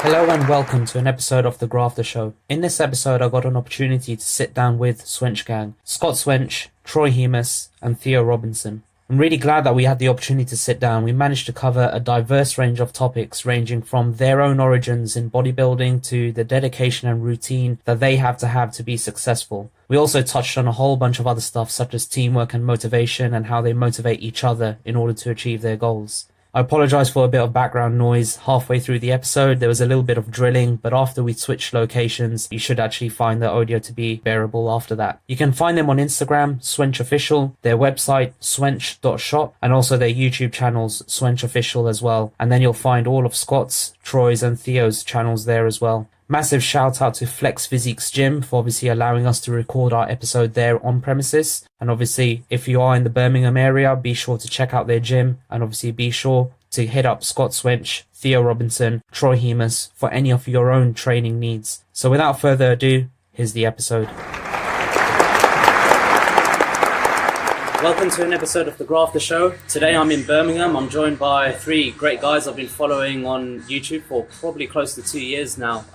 Hello and welcome to an episode of The Grafter Show. In this episode, I got an opportunity to sit down with Swench Gang, Scott Swench, Troy Hemus, and Theo Robinson. I'm really glad that we had the opportunity to sit down. We managed to cover a diverse range of topics ranging from their own origins in bodybuilding to the dedication and routine that they have to be successful. We also touched on a whole bunch of other stuff such as teamwork and motivation and how they motivate each other in order to achieve their goals. I apologize for a bit of background noise halfway through the episode. There was a little bit of drilling, but after we switched locations, you should actually find the audio to be bearable after that. You can find them on Instagram, Swench Official, their website, swench.shop, and also their YouTube channels, Swench Official as well. And then you'll find all of Scott's, Troy's, and Theo's channels there as well. Massive shout out to Flex Physiques Gym for obviously allowing us to record our episode there on premises. And obviously, if you are in the Birmingham area, be sure to check out their gym and obviously be sure to hit up Scott Swench, Theo Robinson, Troy Hemus for any of your own training needs. So without further ado, here's the episode. Welcome to an episode of The Grafter Show. Today I'm in Birmingham. I'm joined by three great guys I've been following on YouTube for probably close to 2 years now,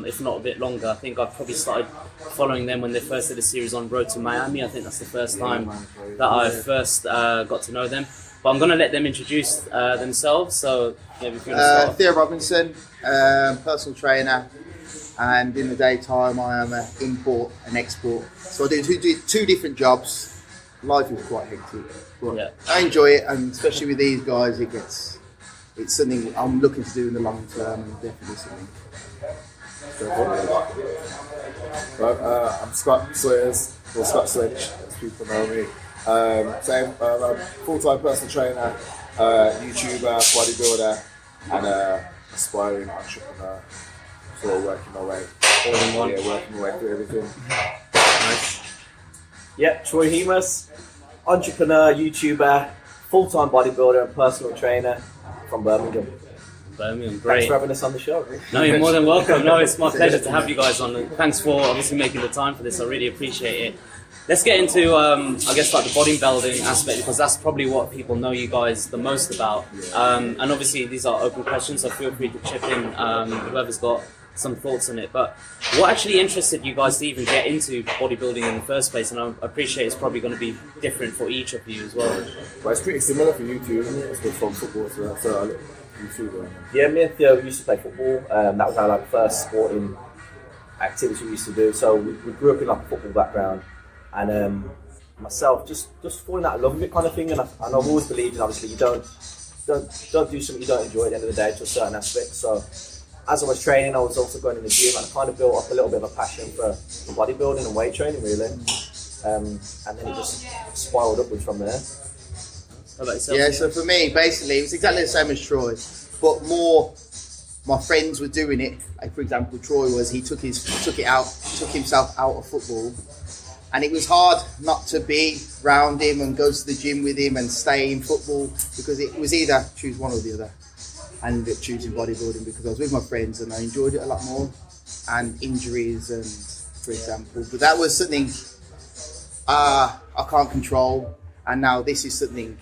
if not a bit longer. I think I've probably started following them when they first did a series on Road to Miami. I think that's the first time that I first got to know them. But I'm going to let them introduce themselves. So maybe if you want to start. Theo Robinson, personal trainer, and in the daytime I am an import and export. So I do two different jobs. Life is quite hectic, but yeah. I enjoy it, and especially with these guys, it's something I'm looking to do in the long term, and definitely something. I'm Scott Sawyers, or Scott Swench, as people know me. I'm a full-time personal trainer, YouTuber, bodybuilder, and aspiring entrepreneur. So working my way, working my way through everything. Nice. Yeah, Troy Hemus, entrepreneur, YouTuber, full-time bodybuilder and personal trainer from Birmingham. Great. Thanks for having us on the show. No, you're more than welcome. No, it's my pleasure to have you guys on. Thanks for obviously making the time for this. I really appreciate it. Let's get into, I guess, like the bodybuilding aspect, because that's probably what people know you guys the most about. And obviously these are open questions, so feel free to chip in, whoever's got some thoughts on it. But what actually interested you guys to even get into bodybuilding in the first place? And I appreciate it's probably going to be different for each of you as well. Well, it's pretty similar for you two, isn't it? It's from football, so you two. Yeah, me and Theo used to play football. That was our first sporting activity we used to do. So we grew up in a football background, and myself just falling out of love with it kind of thing. And I've always believed in, obviously, you don't do something you don't enjoy at the end of the day to a certain aspect. So as I was training, I was also going in the gym, and I kind of built up a little bit of a passion for bodybuilding and weight training, really. And then it just spiraled upwards from there. Yeah, so for me, basically, it was exactly the same as Troy, but more my friends were doing it. Like, for example, Troy he took himself out of football, and it was hard not to be around him and go to the gym with him and stay in football, because it was either choose one or the other. I ended up choosing bodybuilding because I was with my friends and I enjoyed it a lot more, and injuries, and for example, but that was something I can't control, and now this is something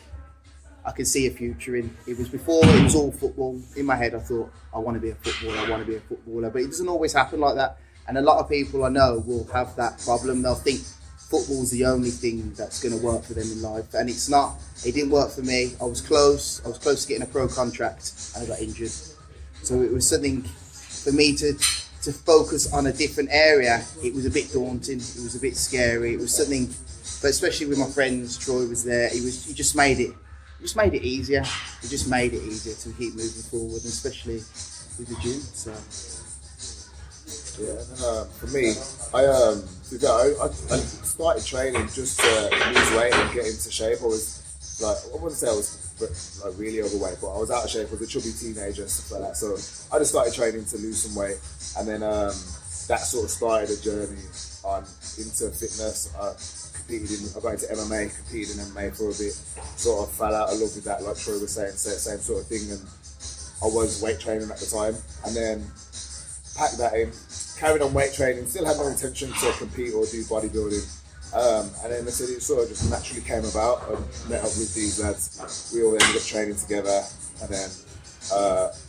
I can see a future in. It was before, it was all football. In my head I thought, I want to be a footballer, but it doesn't always happen like that, and a lot of people I know will have that problem. They'll think football's the only thing that's going to work for them in life, and it's not. It didn't work for me. I was close to getting a pro contract, and I got injured. So it was something for me to focus on a different area. It was a bit daunting. It was a bit scary. It was something, but especially with my friends, Troy was there. He just made it easier. It just made it easier to keep moving forward, and especially with the gym. So yeah, and for me, I started training just to lose weight and get into shape. I was I wouldn't say I was like really overweight, but I was out of shape. I was a chubby teenager and stuff like that. So I just started training to lose some weight, and then that sort of started a journey on into fitness. I got into MMA, competed in MMA for a bit, sort of fell out of love with that, like Troy was saying, same sort of thing, and I was weight training at the time, and then packed that in, carried on weight training, still had no intention to compete or do bodybuilding, and then it sort of just naturally came about. I met up with these lads, we all ended up training together, and then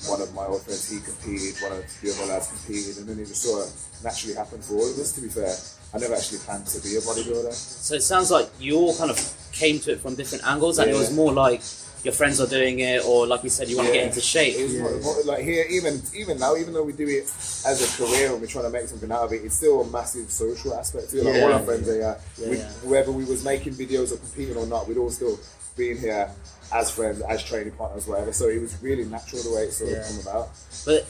one of my old friends, he competed, one of the other lads competed, and then it just sort of naturally happened for all of us, to be fair. I never actually planned to be a bodybuilder. So it sounds like you all kind of came to it from different angles, and it was more like your friends are doing it, or like you said, you want to get into shape. It was more like here, even now, even though we do it as a career and we're trying to make something out of it, it's still a massive social aspect to it. Like all our friends are here. Whether we was making videos or competing or not, we'd all still be in here as friends, as training partners, whatever. So it was really natural the way it sort of come about. But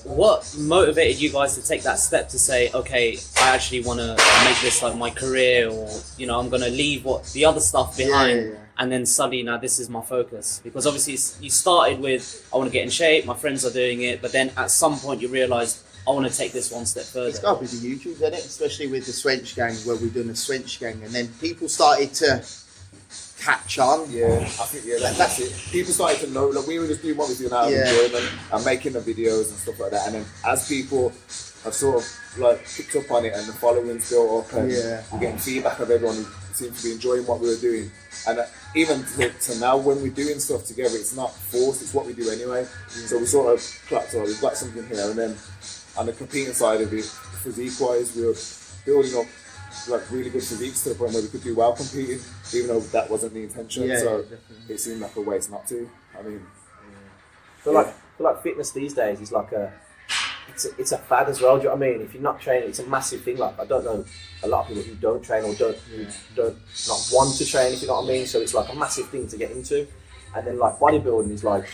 what motivated you guys to take that step to say, okay, I actually want to make this like my career, or I'm going to leave what the other stuff behind, and then suddenly now this is my focus? Because obviously you started with, I want to get in shape, my friends are doing it, but then at some point you realised, I want to take this one step further. It's got to be the YouTube, isn't it? Especially with the Swench Gang, where we've done the Swench Gang, and then people started to catch on. Yeah, I think that's it. People started to know, like we were just doing what we do now, enjoyment and making the videos and stuff like that. And then as people have sort of like picked up on it and the following's built up, and we're getting feedback of everyone who seems to be enjoying what we were doing. And even to now, when we're doing stuff together, it's not forced; it's what we do anyway. So we sort of clocked, oh, we've got something here, and then on the competing side of it, physique-wise, we were building up like really good physiques to the point where we could do well competing, even though that wasn't the intention. So it seemed like a waste not to. I mean, I feel like fitness these days is like it's a fad as well. Do you know what I mean? If you're not training, it's a massive thing. Like I don't know a lot of people who don't train or don't not want to train. If you know what I mean. So it's like a massive thing to get into. And then like bodybuilding is like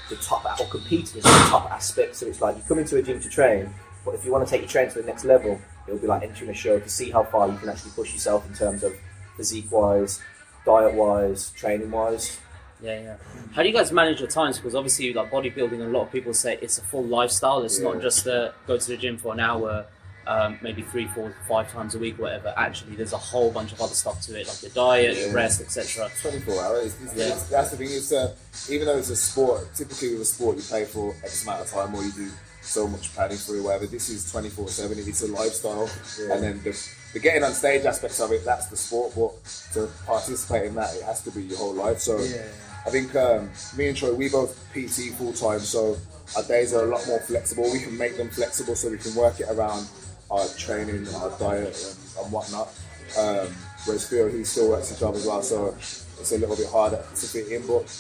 the top, or competing is the top aspect. So it's like you come into a gym to train, but if you want to take your training to the next level, it'll be like entering a show to see how far you can actually push yourself in terms of physique-wise, diet-wise, training-wise. Yeah. How do you guys manage your times? Because obviously, like bodybuilding, a lot of people say it's a full lifestyle. It's not just go to the gym for an hour, maybe 3, 4, 5 times a week, whatever. Actually, there's a whole bunch of other stuff to it, like the diet, the rest, etc. 24 hours. That's the thing. It's even though it's a sport, typically with a sport, you play for X amount of time, or you do so much planning for it, whatever. This is 24/7. It's a lifestyle, and then the getting on stage aspects of it, that's the sport. But to participate in that, it has to be your whole life. So I think me and Troy, we both PT full time, so our days are a lot more flexible. We can make them flexible so we can work it around our training, our diet, and whatnot. Whereas Theo, he still works his job as well, so it's a little bit harder to fit in. But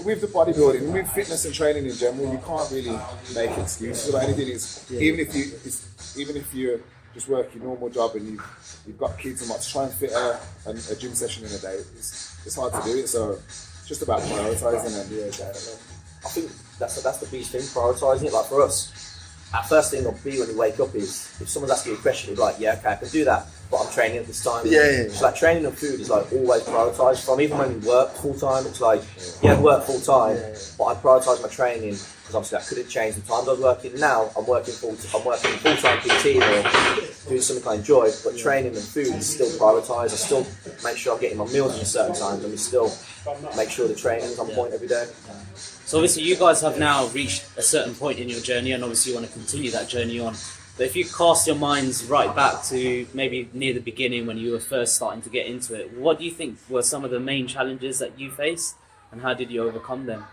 with the bodybuilding, with fitness and training in general, you can't really make excuses about anything. Even if you just work your normal job and you've got kids and what, to try and fit a gym session in a day, it's hard to do it. So it's just about prioritising and I think that's the biggest thing, prioritising it. Like for us, our first thing will be when you wake up is if someone's asking you a question, you're like, yeah, okay, I can do that, but I'm training at this time. So like training and food is like always prioritised. From even when we work full time, it's like I work full time, but I prioritise my training because obviously I couldn't change the times I was working. Now I'm working full time PT or doing something I enjoy, but training and food is still prioritised. I still make sure I'm getting my meals in certain times, and we still make sure the training is on point every day. So obviously you guys have now reached a certain point in your journey, and obviously you want to continue that journey on. But if you cast your minds right back to maybe near the beginning when you were first starting to get into it, what do you think were some of the main challenges that you faced, and how did you overcome them?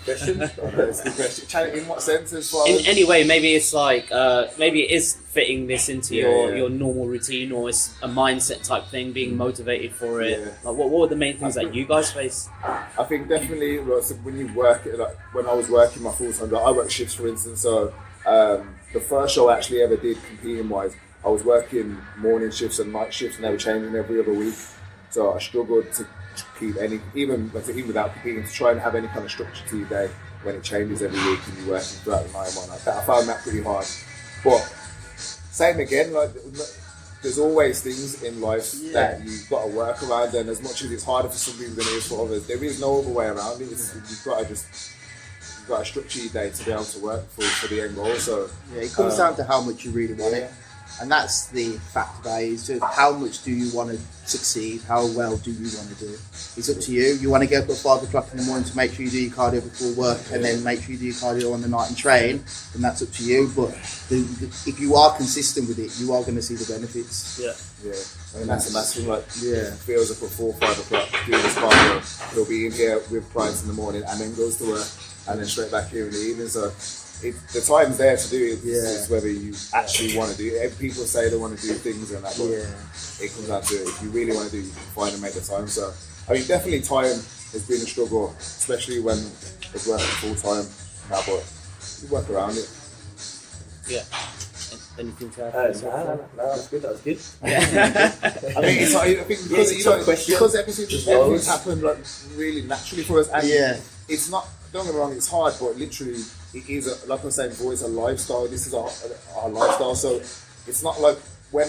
Question? It's a good question. In what sense? In any way, maybe it's like maybe it is fitting this into your normal routine, or it's a mindset type thing, being motivated for it. Like, what were the main things that you guys faced? I think definitely when you work, like when I was working my full time job, I work shifts for instance. So the first show I actually ever did competing wise, I was working morning shifts and night shifts, and they were changing every other week. So I struggled to keep even without competing, to try and have any kind of structure to your day when it changes every week and you're working throughout the night and whatnot. I found that pretty hard. But same again, like there's always things in life that you've got to work around, and as much as it's harder for some people than it is for others, there is no other way around it. You've got to structure your day to be able to work for the end goal. So it comes down to how much you really want it. And that's the fact about it, is just how much do you want to succeed, how well do you want to do. It's up to you. You want to get up at 5 o'clock in the morning to make sure you do your cardio before work, and then make sure you do your cardio on the night and train, then that's up to you. But if you are consistent with it, you are going to see the benefits. I mean, that's a massive thing. Like, feels up at 4 or 5 o'clock doing this cardio, he'll be in here with clients in the morning and then goes to work and then straight back here in the evening. So the time's there to do it. It's whether you actually want to do it. People say they want to do things and that, but it comes down to it. If you really want to do it, you can find and make the time. So I mean, definitely time has been a struggle, especially when it's working full time now, but you work around it. Yeah. Anything to add? No, that's good. That was good. I mean, it's like, I think because everything's happened like really naturally for us, and it's not. Don't get me wrong, it's hard, but literally, it is like I was saying before, it's a lifestyle. This is our lifestyle, so it's not like when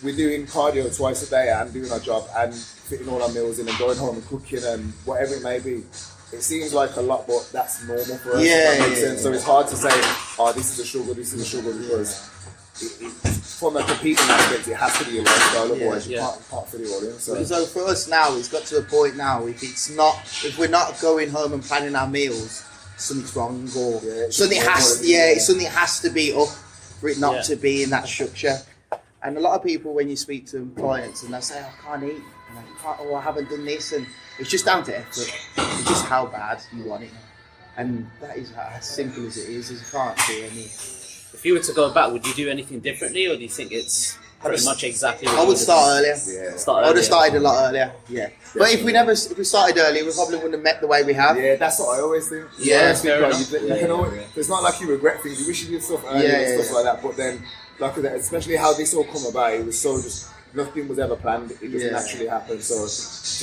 we're doing cardio twice a day and doing our job and fitting all our meals in and going home and cooking and whatever it may be. It seems like a lot, but that's normal for us. That makes sense. So it's hard to say, oh, this is a struggle, because from a competing aspect, it has to be a lifestyle, otherwise you can't fit it all in. So for us now, it's got to a point now, if we're not going home and planning our meals, something's wrong, or something has to be up for it not to be in that structure. And a lot of people, when you speak to clients, and they say, I can't eat, and I haven't done this, and it's just down to effort. It's just how bad you want it. And that is as simple as it is. You can't do any. If you were to go back, would you do anything differently, or do you think it's pretty much exactly what I would start earlier. I would have started a lot earlier. Yeah. But if we started earlier, we probably wouldn't have met the way we have. Yeah, that's what I always think. It's not like you regret things. You wish you did stuff earlier and stuff like that. But then, like that, especially how this all come about, it was so just nothing was ever planned. It just naturally happened. So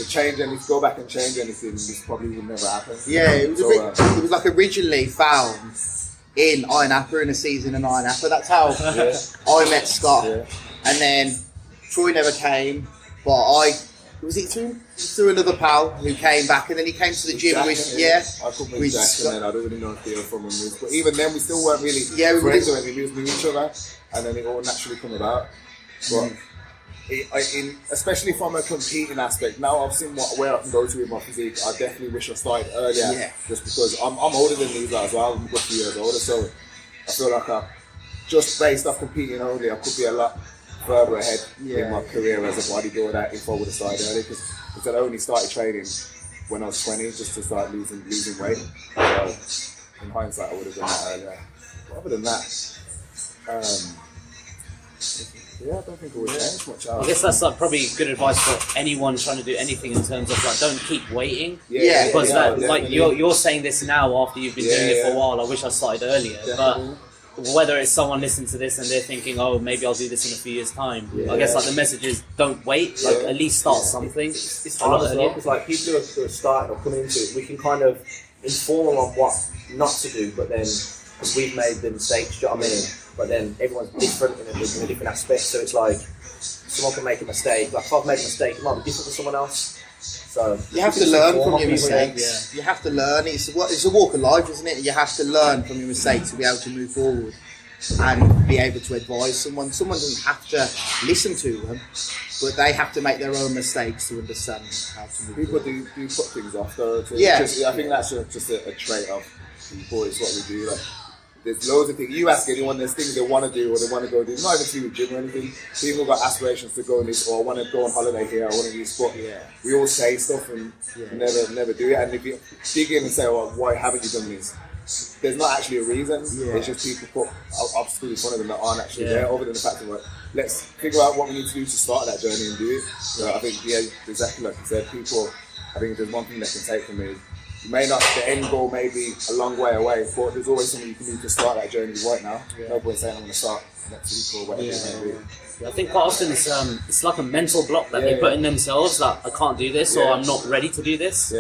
to change anything, go back and change anything, this probably would never happen. Yeah, it was it was like originally found in Iron Apple in a season in Iron Apple. That's how I met Scott. Yeah. And then Troy never came, but through another pal who came back, and then he came to the gym with I couldn't meet Jack, and then I don't really know Theo from him. But even then, we still weren't really friends or anything. We just knew each other, and then it all naturally come about. But especially from a competing aspect, now I've seen where I can go to with my physique. I definitely wish I started earlier, just because I'm older than these guys as well. I'm a few years older, so I feel like just based off competing only, I could be a lot further ahead in my career as a bodybuilder if I would have started early, because I only started training when I was 20 just to start losing weight. So in hindsight, I would have done that earlier. But other than that, I don't think it would change much. I guess that's probably good advice for anyone trying to do anything in terms of don't keep waiting. Because you're saying this now after you've been doing it for a while. I wish I started earlier, but whether it's someone listening to this and they're thinking, oh, maybe I'll do this in a few years' time. I guess the message is don't wait. At least start something. It's hard as well, because people who are starting or coming into it, we can kind of inform them on what not to do, but then we've made the mistakes. Do you know what I mean? But then everyone's different in a different aspect. So it's like someone can make a mistake. Like if I've made a mistake, it might be different for someone else. So you have to learn from your mistakes. You have to learn. It's a walk of life, isn't it? You have to learn from your mistakes to be able to move forward and be able to advise someone. Someone doesn't have to listen to them, but they have to make their own mistakes to understand how to move forward. People do put things off though. I think that's just a trait of people. It's what we do. Like, there's loads of things. You ask anyone, there's things they want to do or they want to go do. Not even to do with gym or anything. People got aspirations to go on this, or I want to go on holiday here, I want to do sport. We all say stuff and never do it. And if you dig in and say, well, why haven't you done this? There's not actually a reason. It's just people put obstacles in front of them that aren't actually there, other than the fact that let's figure out what we need to do to start that journey and do it. So I think, exactly like you said, people, I think if there's one thing they can take from me, the end goal may be a long way away, but there's always something you can do to start that journey right now. No point saying I'm going to start next week or whatever it may be. I think quite often it's like a mental block that they put in themselves, that I can't do this or I'm not ready to do this.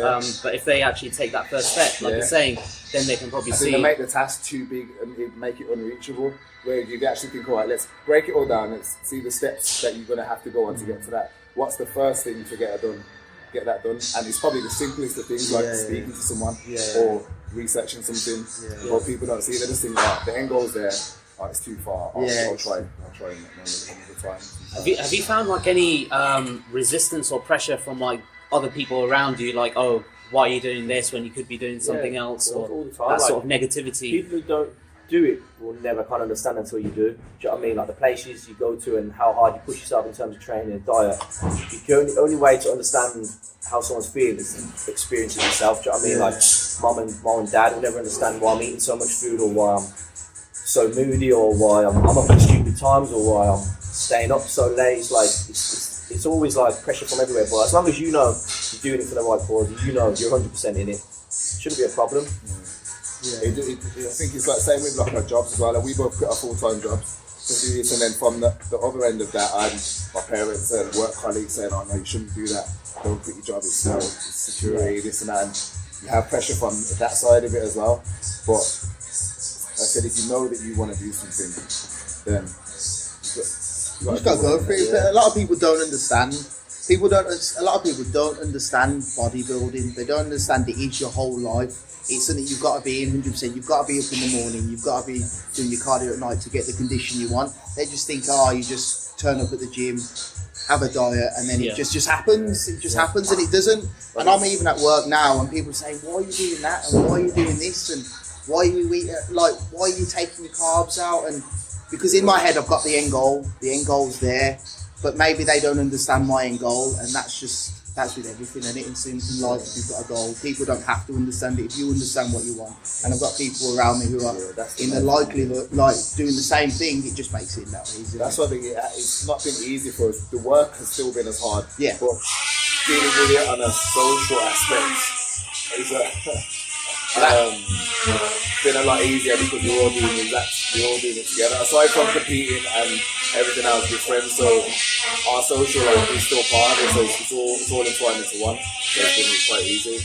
But if they actually take that first step, like you're saying, then they can probably see. They make the task too big and make it unreachable. Where you actually think, all right, let's break it all down. Let's see the steps that you're going to have to go on to get to that. What's the first thing to get that done? And it's probably the simplest of things, like speaking to someone or researching something. Or people don't see it. They just think, the end goal's there. Oh, it's too far. I'll try another time. Have you found like any resistance or pressure from like other people around you? Like, oh, why are you doing this when you could be doing something else? Or all the time. That sort of negativity. People who don't do it will never kind of understand until you do. Do you know what I mean? Like the places you go to and how hard you push yourself in terms of training and diet. The only way to understand how someone's feeling is experiencing yourself. Do you know what I mean? Like mom and dad will never understand why I'm eating so much food, or why I'm so moody, or why I'm up at stupid times, or why I'm staying up so late. It's like it's always like pressure from everywhere. But as long as you know you're doing it for the right cause, you know you're 100% in it, shouldn't be a problem. I think it's like same with like our jobs as well. Like we both quit our full-time jobs to do this, and then from the other end of that, my parents and work colleagues saying, "Oh no, you shouldn't do that. Don't quit your job. It's security, this and that." And you have pressure from that side of it as well. But like I said, if you know that you want to do something, then you just got to go for it. A lot of people don't understand. A lot of people don't understand bodybuilding. They don't understand it is your whole life. It's something you've got to be in 100%. You've got to be up in the morning. You've got to be doing your cardio at night to get the condition you want. They just think, you just turn up at the gym, have a diet, and then it just happens. It just happens, and it doesn't. And I'm even at work now, and people say, "Why are you doing that? And why are you doing this? And why are you eating? Why are you taking your carbs out?" And because in my head, I've got the end goal. The end goal's there, but maybe they don't understand my end goal, and that's with everything, and in life, if you've got a goal, people don't have to understand it if you understand what you want. And I've got people around me who are in the likelihood, like doing the same thing. It just makes it that easy. That's why I think it's not been easy for us. The work has still been as hard. Yeah. But dealing with it on a social aspect is been a lot easier because you're all doing it together. Aside from competing and everything else with friends, so our social life is still part of it, so it's all entwined into one. So it's been quite easy.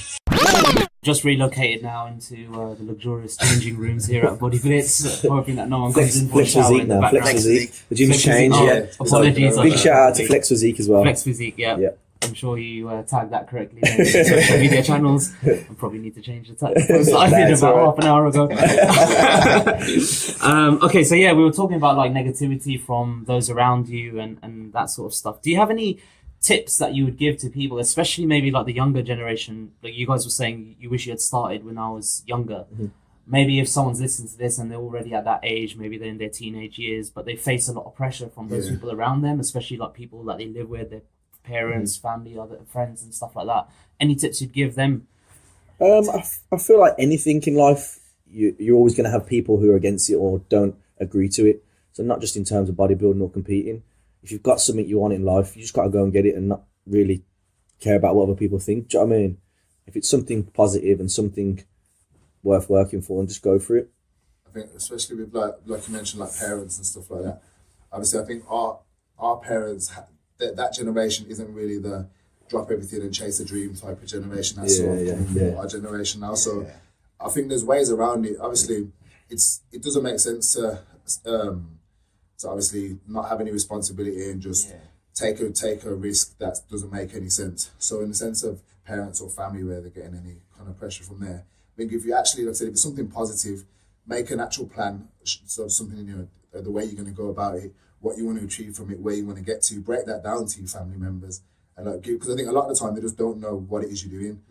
Just relocated now into the luxurious changing rooms here at Body Blitz, hoping that no one comes in for a shower in the background. Flex Physique. The gym's changed, Apologies. Big shout out to Flex Physique as well. Flex Physique, yeah. I'm sure you tagged that correctly on your social media channels. I probably need to change the tag post I did about half an hour ago. Okay, so we were talking about like negativity from those around you and that sort of stuff. Do you have any tips that you would give to people, especially maybe like the younger generation? Like you guys were saying, you wish you had started when I was younger. Mm-hmm. Maybe if someone's listening to this and they're already at that age, maybe they're in their teenage years, but they face a lot of pressure from those people around them, especially like people that they live with, their parents, family, other friends and stuff like that. Any tips you'd give them? I feel like anything in life, you're always going to have people who are against it or don't agree to it. So not just in terms of bodybuilding or competing. If you've got something you want in life, you just got to go and get it and not really care about what other people think. Do you know what I mean? If it's something positive and something worth working for, and just go for it. I think especially with like you mentioned, like parents and stuff like that. Obviously, I think our parents that generation isn't really the drop everything and chase a dream type of generation. That's our generation now. So I think there's ways around it. Obviously, it doesn't make sense to obviously not have any responsibility and just take a risk that doesn't make any sense. So in the sense of parents or family where they're getting any kind of pressure from there, I think if you actually, like I said, if it's something positive, make an actual plan, so something, the way you're going to go about it, what you want to achieve from it, where you want to get to, break that down to your family members, and because I think a lot of the time they just don't know what it is you're doing,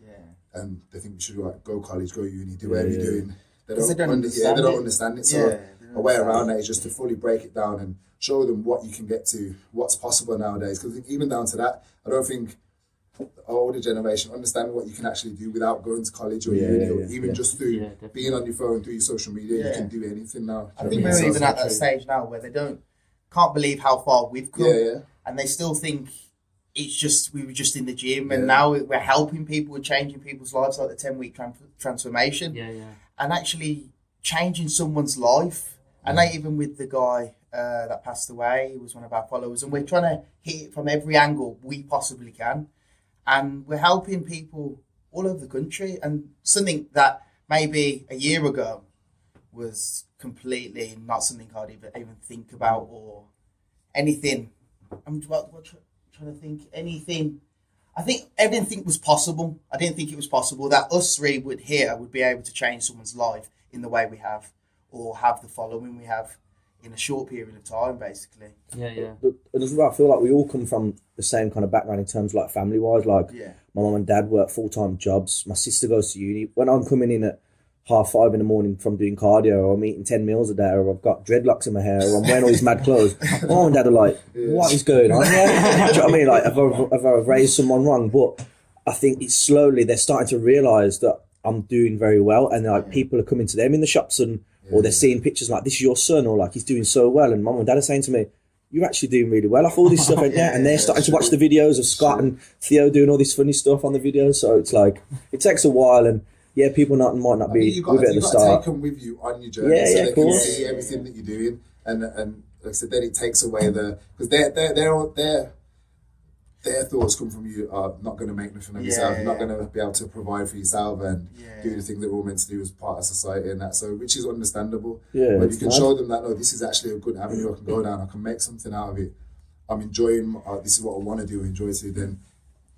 and they think you should go college, go uni, do whatever you're doing. They don't understand it. So a way around that is just to fully break it down and show them what you can get to, what's possible nowadays. Because even down to that, I don't think our older generation understand what you can actually do without going to college or uni, or even just through being on your phone, through your social media. You can do anything now. I think we're even at that stage now where they can't believe how far we've come, and they still think it's just we were just in the gym, and now we're helping people, we're changing people's lives, like the 10-week transformation, and actually changing someone's life. And even with the guy that passed away, he was one of our followers, and we're trying to hit it from every angle we possibly can, and we're helping people all over the country. And something that maybe a year ago was completely not something I'd even think about or anything. I'm trying to think anything. I think everything was possible. I didn't think it was possible that us three would be able to change someone's life in the way we have, or have the following we have in a short period of time, basically. I feel like we all come from the same kind of background in terms of like family wise. Like my mum and dad work full-time jobs. My sister goes to uni. When I'm coming in at 5:30 in the morning from doing cardio, or I'm eating 10 meals a day, or I've got dreadlocks in my hair, or I'm wearing all these mad clothes. My mum and dad are like, what is going on here? Do you know what I mean? Like, have I raised someone wrong? But I think it's slowly, they're starting to realise that I'm doing very well, and like people are coming to them in the shops, and or they're seeing pictures like, this is your son, or like, he's doing so well, and mum and dad are saying to me, you're actually doing really well off all this stuff. And they're starting to watch the videos of Scott and Theo doing all this funny stuff on the videos. So it's like, it takes a while, and people might not be with it at the start. You've got to take them with you on your journey, so they can see everything that you're doing, and like I said, then it takes away because their thoughts come from you are not going to make nothing of yourself. You're not going to be able to provide for yourself and do the thing that we're all meant to do as part of society, and that. So, which is understandable. But you can show them that, no, this is actually a good avenue I can go down. I can make something out of it. I'm enjoying. This is what I want to do. Enjoy it. Then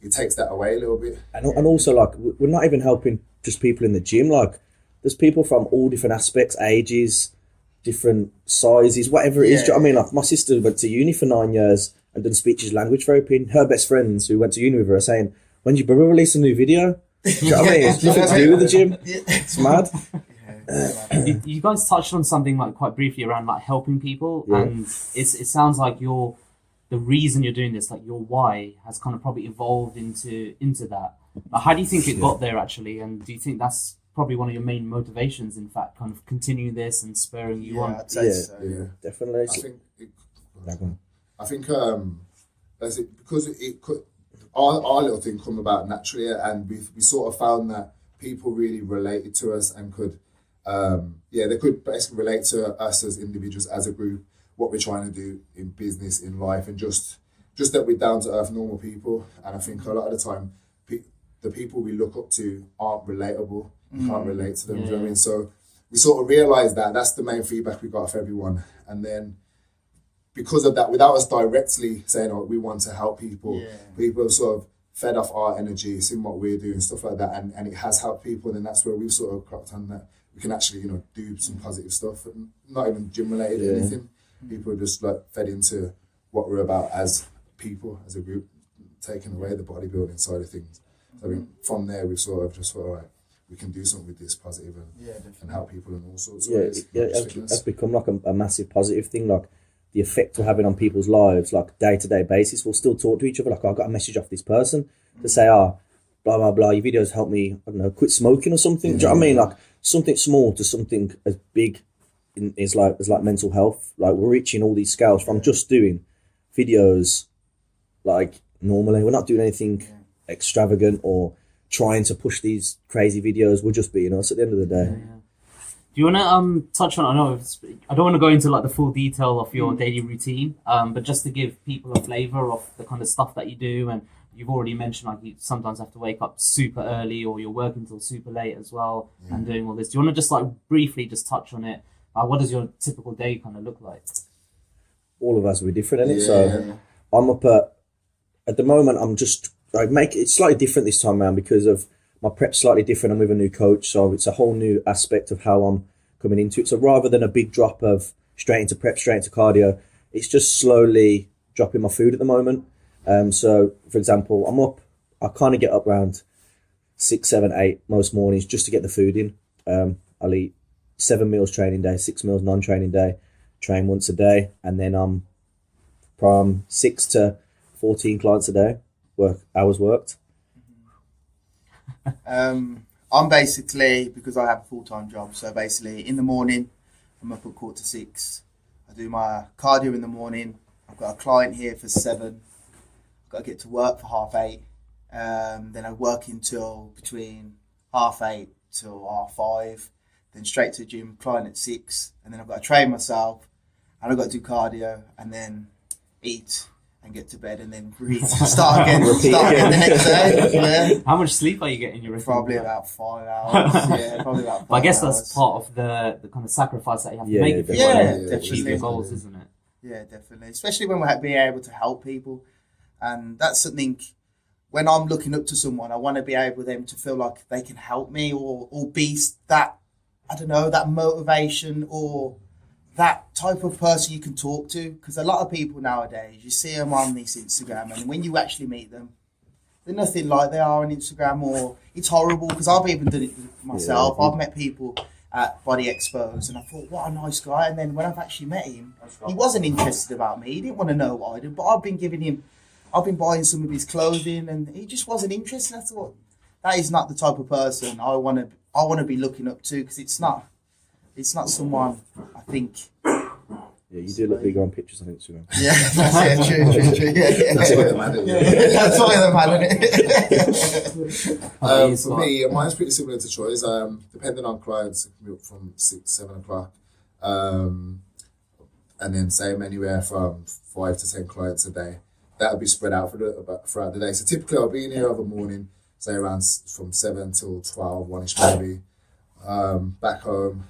it takes that away a little bit. And also, like, we're not even helping just people in the gym. Like, there's people from all different aspects, ages, different sizes, whatever it is. Do you know what I mean? Like, my sister went to uni for 9 years and done speech language therapy, and her best friends who went to uni with her are saying, when's your brother release a new video? Do you know what I mean? It's nothing to do with the gym. It's mad. You guys touched on something like quite briefly around like helping people, and it sounds like the reason you're doing this, like your why, has kind of probably evolved into that. Like, how do you think it got there actually, and do you think that's probably one of your main motivations, in fact, kind of continuing this and spurring you on? I'd say so. Definitely. I think because it could, our little thing come about naturally, and we sort of found that people really related to us and could, they could basically relate to us as individuals, as a group, what we're trying to do in business, in life, and just that we're down to earth, normal people. And I think a lot of the time, the people we look up to aren't relatable. You can't relate to them. Do you know what I mean? So we sort of realised that that's the main feedback we got off everyone, and then, because of that, without us directly saying, oh, we want to help people, people have sort of fed off our energy, seen what we're doing, stuff like that, and it has helped people, and that's where we've sort of clocked on that we can actually, do some positive stuff, and not even gym related or anything. People are just like fed into what we're about as people, as a group, taking away the bodybuilding side of things. So I mean, from there, we've sort of just thought, all right, we can do something with this positive and help people in all sorts of ways. It's become like a massive positive thing, like the effect we're having on people's lives, like day-to-day basis. We'll still talk to each other, like, I got a message off this person to say, blah, blah, blah, your videos helped me, I don't know, quit smoking or something. Do you know what I mean? Like, something small to something as big is like mental health. Like, we're reaching all these scales from just doing videos, like, normally. We're not doing anything extravagant or trying to push these crazy videos. We're just being us at the end of the day. Do you want to touch on, I don't want to go into like the full detail of your daily routine, but just to give people a flavour of the kind of stuff that you do, and you've already mentioned like you sometimes have to wake up super early, or you're working till super late as well, and doing all this. Do you want to just like briefly just touch on it? What does your typical day kind of look like? All of us are different, innit? So I'm up at the moment, I'm just, it's slightly different this time around because of my prep's slightly different. I'm with a new coach, so it's a whole new aspect of how I'm coming into it. So rather than a big drop of straight into prep, straight into cardio, it's just slowly dropping my food at the moment. So, for example, I'm up, I kind of get up around 6, 7, 8 most mornings just to get the food in. I'll eat 7 meals training day, 6 meals non-training day, train once a day, and then I'm from 6 to 14 clients a day, hours worked. I'm basically, because I have a full-time job, so basically in the morning I'm up at 5:45. I do my cardio in the morning. I've got a client here for 7. I've got to get to work for 8:30. Then I work until between 8:30 till 5:30. Then straight to the gym, client at 6. And then I've got to train myself, and I've got to do cardio, and then eat and get to bed, and then start again the next day. Yeah. How much sleep are you getting? Probably about 5 hours. Probably about 5 I guess hours. That's part of the kind of sacrifice that you have to make if you want to achieve your goals, isn't it? Yeah, definitely. Especially when we're being able to help people. And that's something, when I'm looking up to someone, I want to be able them to feel like they can help me or be that, I don't know, that motivation or that type of person you can talk to. Because a lot of people nowadays, you see them on this Instagram, and when you actually meet them, They're nothing like they are on Instagram, or it's horrible because I've even done it myself. Yeah. I've met people at body expos and I thought, what a nice guy. And then when I've actually met him, he wasn't interested about me. He didn't want to know what I did, but I've been buying some of his clothing and he just wasn't interested. I thought, that is not the type of person I want to be looking up to, because it's not someone, I think. Yeah, you do look bigger on pictures, I think, too. Yeah, that's true. Yeah. That's why the man is. That's why the man, isn't it? For me, mine's pretty similar to Troy's. Depending on clients, it can be up from 6, 7 o'clock. And then same anywhere from 5 to 10 clients a day. That'll be spread out throughout the day. So typically I'll be in here over morning, say around from 7 till 12, 1ish maybe. Back home,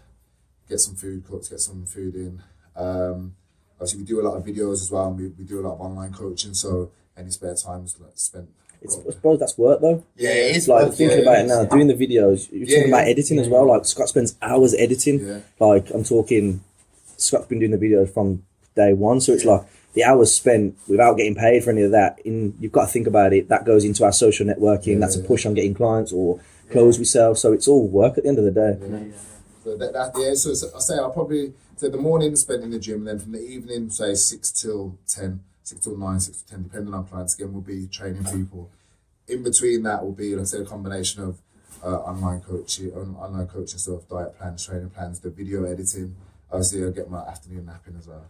get some food cooked, get some food in. Obviously we do a lot of videos as well, and we do a lot of online coaching, so any spare time is spent. I suppose that's work though. Yeah, it is. Like thinking about it now, doing the videos, you're talking about editing as well. Like Scott spends hours editing. Yeah. Like I'm talking, Scott's been doing the videos from day one, so it's like the hours spent without getting paid for any of that. You've got to think about it. That goes into our social networking. That's a push on getting clients or clothes we sell. So it's all work at the end of the day. So So I say I'll probably the morning spent in the gym, and then from the evening, say 6 till 10, 6 till 9, 6 to 10, depending on clients. Again, we'll be training people. In between that will be, let's say, a combination of online coaching stuff, diet plans, training plans, the video editing. Obviously, I'll get my afternoon napping as well.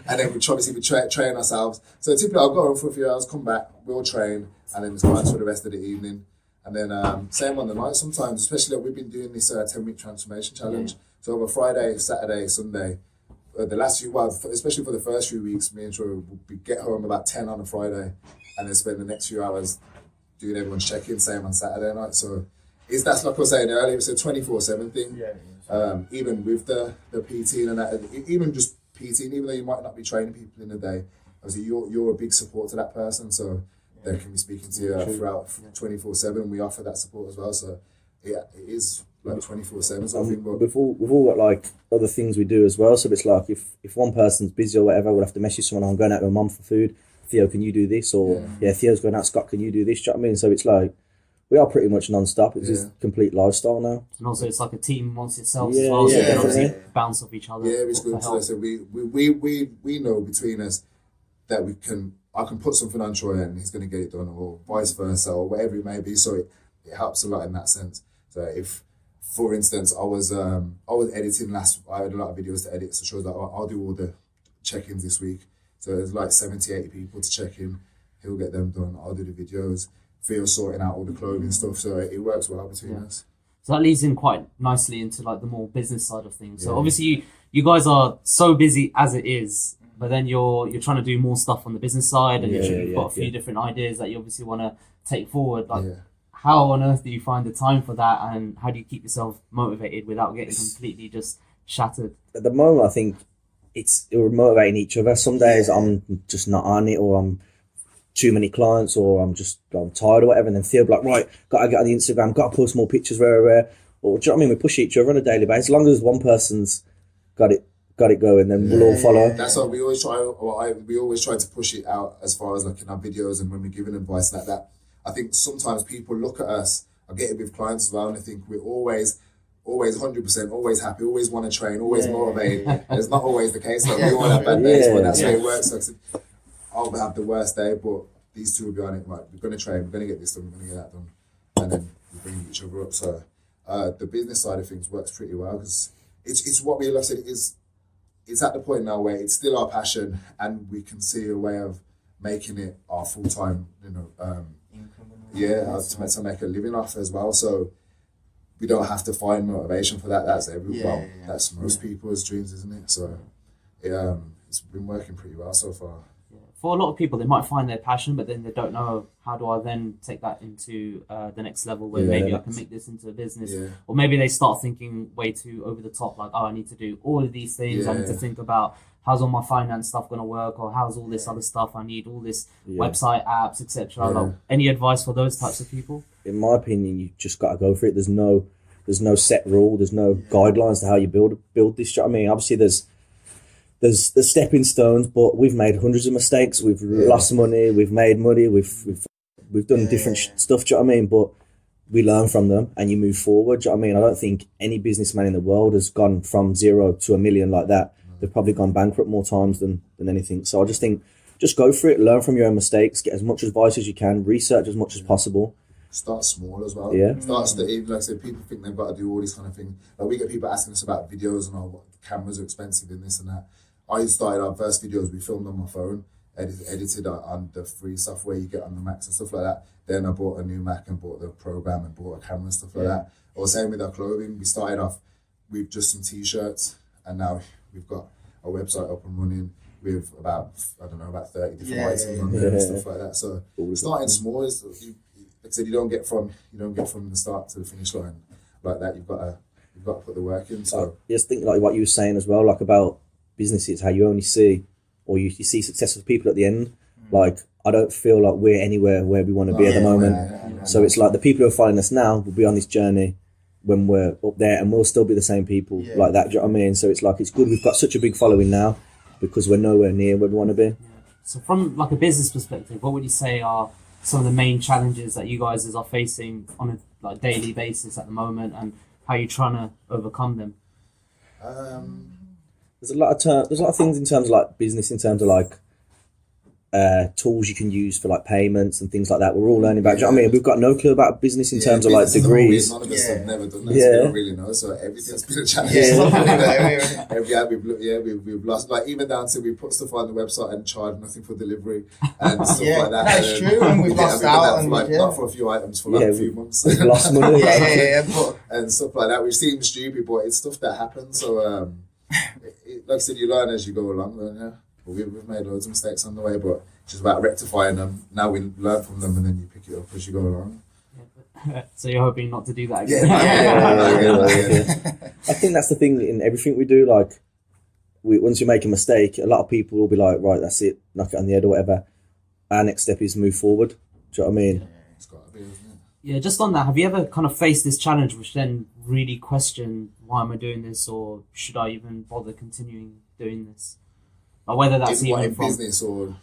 And then we train ourselves. So typically, I'll go home for a few hours, come back, we'll train, and then it's clients for the rest of the evening. And then same on the night sometimes, especially we've been doing this 10-week transformation challenge. So over Friday, Saturday, Sunday, the last few, especially for the first few weeks, me and Troy would get home about 10 on a Friday and then spend the next few hours doing everyone's check-in, same on Saturday night. So that's like I was saying earlier, it's a 24/7 thing. Even with the PT and that, even just PT, even though you might not be training people in a day, obviously you're a big support to that person. So they can be speaking to you throughout 24/7. We offer that support as well. So yeah, it is like 24/7 sort of thing. But we've all got like other things we do as well. So it's like if one person's busy or whatever, we'll have to message someone. I'm going out with my mum for food. Theo, can you do this? Or Theo's going out. Scott, can you do this? Do you know what I mean? So it's like we are pretty much non-stop. It's just complete lifestyle now. And also it's like a team amongst itself as well. So you can obviously bounce off each other. Yeah, it's good. So we know between us that I can put something on Troy and he's going to get it done, or vice versa, or whatever it may be. So it helps a lot in that sense. So if, for instance, I was editing I had a lot of videos to edit, so shows that I'll do all the check-ins this week. So there's like 70, 80 people to check in. He'll get them done. I'll do the videos. Theo's sorting out all the clothing stuff. So it works well between us. So that leads in quite nicely into like the more business side of things. So obviously you guys are so busy as it is, but then you're trying to do more stuff on the business side, and you've got a few different ideas that you obviously want to take forward. Like, how on earth do you find the time for that, and how do you keep yourself motivated without getting completely just shattered? At the moment, I think we're motivating each other. Some days I'm just not on it, or I'm too many clients, or I'm tired or whatever. And then Theo will be like, right, gotta get on the Instagram, gotta post more pictures, where. Or do you know what I mean? We push each other on a daily basis. As long as one person's got it going, then we'll all follow. That's why we always try to push it out as far as like in our videos and when we're giving advice like that. I think sometimes people look at us, I get it with clients as well, and they think we're always 100%, always happy, always want to train, always motivated. And it's not always the case. Like, we all have bad days, but that's how it works. Like, I'll have the worst day, but these two will be on it. Right, we're going to train, we're going to get this done, we're going to get that done. And then we bring each other up. So the business side of things works pretty well, because it's what we love. It's at the point now where it's still our passion, and we can see a way of making it our full-time, to make a living off as well. So we don't have to find motivation for that. That's that's most people's dreams, isn't it? So it's been working pretty well so far. For a lot of people, they might find their passion, but then they don't know, how do I then take that into the next level where maybe I can make this into a business? Or maybe they start thinking way too over the top, like, I need to do all of these things. I need to think about how's all my finance stuff going to work, or how's all this other stuff. I need all this website apps, etc. Like, any advice for those types of people? In my opinion, you just got to go for it. There's no set rule. There's no guidelines to how you build this. I mean, obviously there's there's the stepping stones, but we've made hundreds of mistakes. We've lost money, we've made money, we've done different stuff. Do you know what I mean? But we learn from them, and you move forward. Do you know what I mean? I don't think any businessman in the world has gone from 0 to $1 million like that. They've probably gone bankrupt more times than anything. So I just think, just go for it, learn from your own mistakes, get as much advice as you can, research as much as possible. Start small as well. Yeah. Even like I said, people think they've got to do all these kind of things. Like we get people asking us about videos and what cameras are expensive and this and that. I started our first videos, we filmed on my phone, edited on the free software you get on the Macs and stuff like that. Then I bought a new Mac and bought the program and bought a camera and stuff like that. Or same with our clothing. We started off with just some t-shirts, and now we've got a website up and running with about 30 different items on there and stuff like that. So starting small is, like I said, you don't get from the start to the finish line like that. You've got to put the work in. So just think like what you were saying as well, like about businesses, how you only see, or you see successful people at the end. Like, I don't feel like we're anywhere where we want to be at the moment. So it's like the people who are following us now will be on this journey when we're up there, and we'll still be the same people like that. Do you know what I mean? So it's like, it's good we've got such a big following now because we're nowhere near where we want to be. So from like a business perspective, what would you say are some of the main challenges that you guys are facing on a like daily basis at the moment, and how you're trying to overcome them? There's a lot of things in terms of like business, in terms of like tools you can use for like payments and things like that. We're all learning about. Do you know what I mean? We've got no clue about business in terms of like degrees. None of us have never done that, so we don't really know. So everything's been a challenge. We've lost, like, even down to we put stuff on the website and charge nothing for delivery and stuff like that. That's true. And we've lost out on not for a few items for like a few months. We've lost money. And stuff like that. We've seen stupid, but it's stuff that happens. So like I said, you learn as you go along. We've made loads of mistakes on the way, but it's just about rectifying them. Now we learn from them, and then you pick it up as you go along. So you're hoping not to do that again? I think that's the thing in everything we do. Like, once you make a mistake, a lot of people will be like, right, that's it, knock it on the head or whatever. Our next step is move forward. Do you know what I mean? Yeah, it's got to be, isn't it? Yeah, just on that, have you ever kind of faced this challenge which then really question, why am I doing this, or should I even bother continuing doing this? Or whether that's in business or...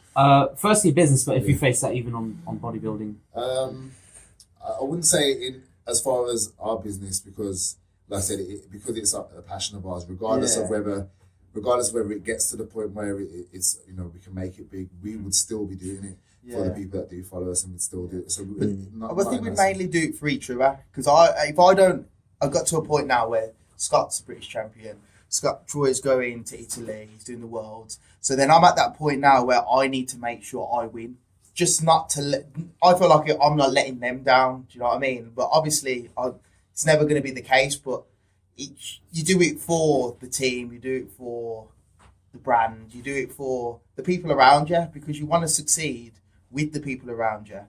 firstly business, but if you face that even on bodybuilding. I wouldn't say as far as our business, because like I said, because it's a passion of ours, regardless of whether it gets to the point where it's, you know, we can make it big, we would still be doing it for the people that do follow us, and we'd still do it. So I think we'd mainly do it for each other, because I got to a point now where Scott's a British champion, Troy's going to Italy, he's doing the Worlds. So then I'm at that point now where I need to make sure I win. Just not to I feel like I'm not letting them down, do you know what I mean? But obviously, it's never going to be the case, but you do it for the team, you do it for the brand, you do it for the people around you, because you want to succeed with the people around you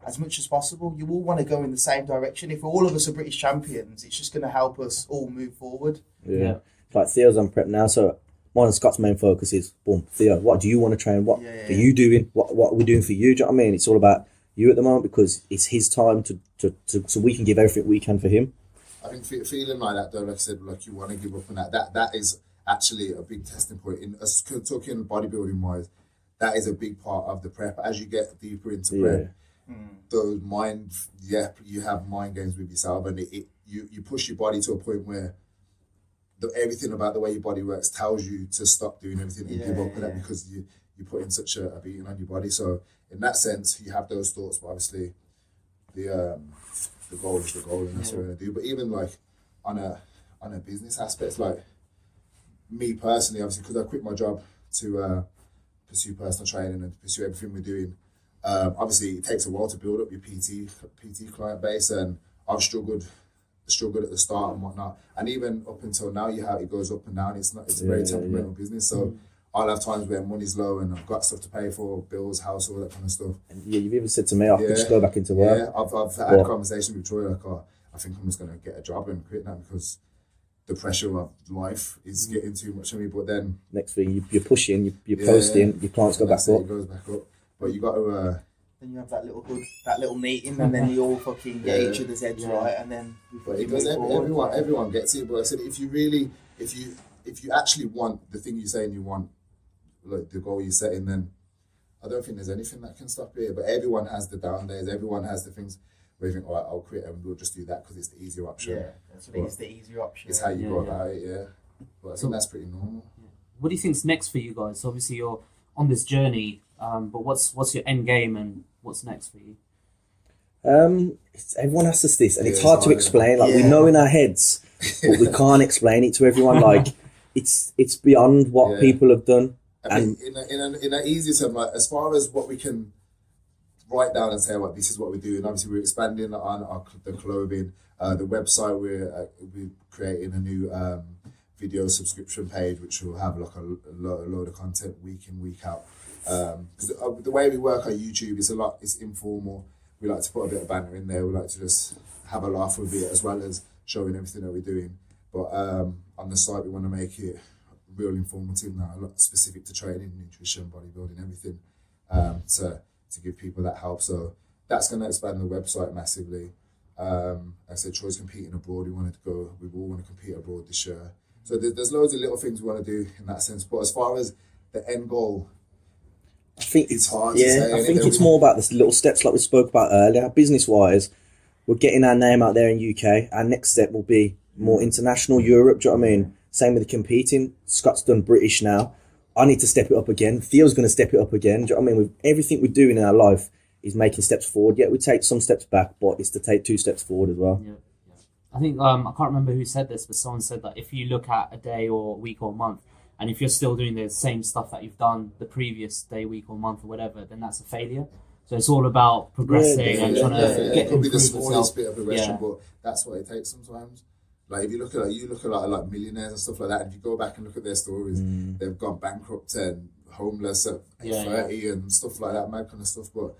as much as possible. You all want to go in the same direction. If all of us are British champions, it's just going to help us all move forward. Yeah. Like Theo's on prep now, so one of Scott's main focus is, boom, Theo, what do you want to train? What are you doing? What are we doing for you? Do you know what I mean? It's all about you at the moment, because it's his time to so we can give everything we can for him. I think feeling like that, though, like I said, like you want to give up on that is actually a big testing point. In us talking bodybuilding wise, that is a big part of the prep. As you get deeper into prep, those you have mind games with yourself, and you push your body to a point where everything about the way your body works tells you to stop doing everything and give up on that, because you put in such a beating on your body. So in that sense, you have those thoughts, but obviously the goal is the goal, and that's what we're gonna do. But even like on a business aspect, like me personally, obviously, because I quit my job to pursue personal training and pursue everything we're doing. Obviously, it takes a while to build up your PT client base, and I've struggled at the start and whatnot, and even up until now, it goes up and down. It's a very temperamental business, so I'll have times where money's low and I've got stuff to pay for, bills, house, all that kind of stuff. And you've even said to me, I could just go back into work. Yeah, I've had a conversation with Troy, like, I think I'm just going to get a job and quit now, because the pressure of life is getting too much on me. But then next thing you're pushing, you're posting, your clients go back up. It goes back up, but you got to. Then you have that little meeting, and then you all fucking get each other's heads right, and then everyone gets it. But I said, if if you actually want the thing you're saying you want, like the goal you're setting, then I don't think there's anything that can stop it. But everyone has the down days. Everyone has the things where you think, all right, I'll quit and we'll just do that because it's the easier option. Yeah, that's what it is, the easier option. It's how you go about it, yeah. But I think that's pretty normal. What do you think's next for you guys? Obviously, you're on this journey, but what's your end game and what's next for you? Everyone asks us this, and it's hard to explain. Like we know in our heads, but we can't explain it to everyone. Like it's beyond what people have done. And in an easier term, like as far as what we can write down and say, well, this is what we're doing. Obviously, we're expanding on the clothing, the website. We're creating a new video subscription page, which will have like a load of content week in, week out. Because the way we work on YouTube is it's informal. We like to put a bit of banter in there. We like to just have a laugh with it as well as showing everything that we're doing. But on the site, we want to make it real informative now, a lot specific to training, nutrition, bodybuilding, everything, to give people that help. So that's going to expand the website massively. I said Troy's competing abroad. We all want to compete abroad this year. So there's loads of little things we want to do in that sense. But as far as the end goal, I think it's hard to say. I think it's more about the little steps like we spoke about earlier. Business-wise, we're getting our name out there in UK. Our next step will be more international, Europe, do you know what I mean? Same with the competing. Scott's done British now. I need to step it up again. Theo's going to step it up again. Do you know what I mean? With everything we're doing in our life is making steps forward. Yeah, we take some steps back, but it's to take 2 steps forward as well. Yeah. I think, I can't remember who said this, but someone said that if you look at a day or a week or a month, and if you're still doing the same stuff that you've done the previous day, week or month or whatever, then that's a failure. So it's all about progressing and trying to get it could be the yourself. smallest bit of progression, but that's what it takes sometimes. Like if you look at like millionaires and stuff like that, and if you go back and look at their stories, they've gone bankrupt and homeless at 30 and stuff like that, mad kind of stuff. But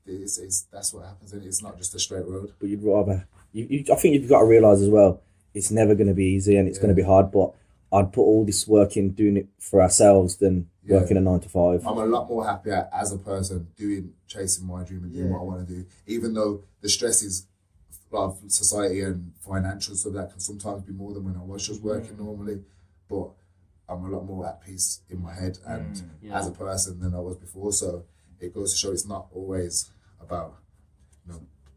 that's what happens, and it's not just a straight road. But you'd rather, I think you've got to realise as well, it's never going to be easy and it's going to be hard. But I'd put all this work in doing it for ourselves than working a 9 to 5. I'm a lot more happier as a person chasing my dream and doing what I want to do, even though the stress is of society and financial stuff that can sometimes be more than when I was just working normally. But I'm a lot more at peace in my head and as a person than I was before. So it goes to show it's not always about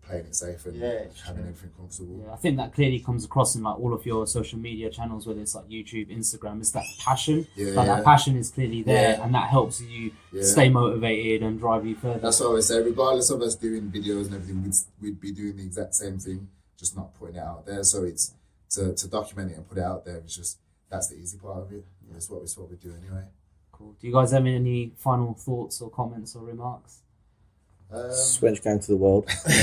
playing it safe and having everything comfortable. Yeah, I think that clearly comes across in like all of your social media channels, whether it's like YouTube, Instagram. It's that passion. That passion is clearly there, and that helps you stay motivated and drive you further. That's what I always say. Regardless of us doing videos and everything, we'd be doing the exact same thing, just not putting it out there. So it's to document it and put it out there. It's just that's the easy part of it. That's what we do anyway. Cool. Do you guys have any final thoughts or comments or remarks? Swench Gang to the world. No,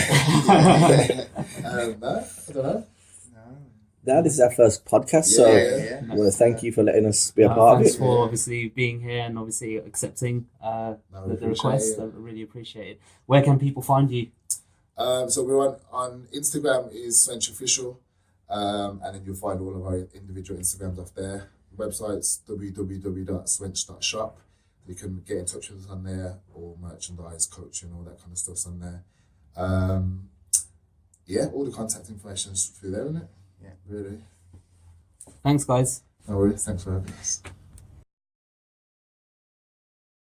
I don't know. Now this is our first podcast, so I want to thank you for letting us be a part of it. Thanks for obviously being here and obviously accepting the request. I really appreciate it. Where can people find you? So we're on Instagram is Swench Official, and then you'll find all of our individual Instagrams off there. The website's www.swench.shop. You can get in touch with us on there, or merchandise, coaching, all that kind of stuff's on there. All the contact information is through there, isn't it? Yeah. Really. Thanks, guys. No worries. Thanks for having us.